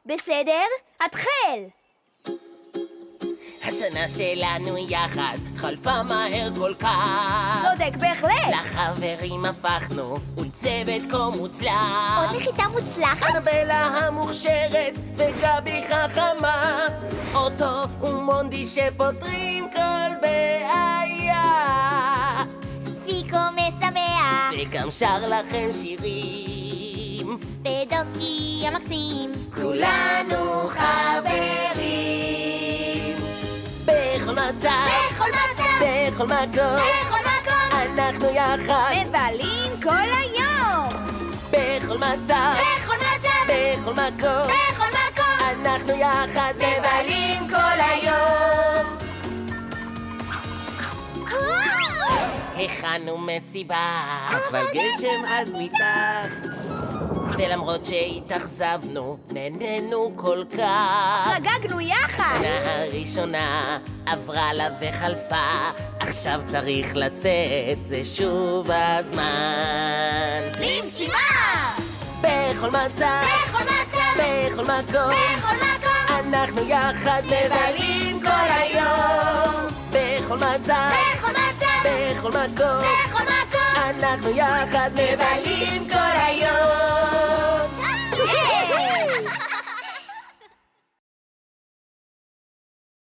בסדר? התחל! השנה שלנו יחד חלפה מהר כל כך. צודק בהחלט! לחברים הפכנו ולצוות כה מוצלח. עוד נחיתה מוצלחת? אנבלה המוכשרת וגבי חכמה, אוטו ומונדי שפותרים כל בעיה. פיקו משמח וגם שר לכם שירים, ודוקי המקסים כולנו חברים. בכל מצב, בכל מצב, בכל מקום, בכל מקום אנחנו יחד. מבלים כל היום בכל מצב, בכל מצב, בכל מקום, בכל מקום אנחנו יחד מבלים כל היום. הכנו מסיבה, אבל גשם אז ניתח, ולמרות שהתאכזבנו, נהנינו כל כך. חגגנו יחד! השנה הראשונה עברה לה וחלפה, עכשיו צריך לצאת, זה שוב הזמן למשימה! בכל מצב, בכל מצב, בכל מקום, בכל מקום אנחנו יחד מבלים כל היום. בכל מצב, בכל מצב, בכל מקום, בכל מקום אנחנו יחד מבלים כל היום.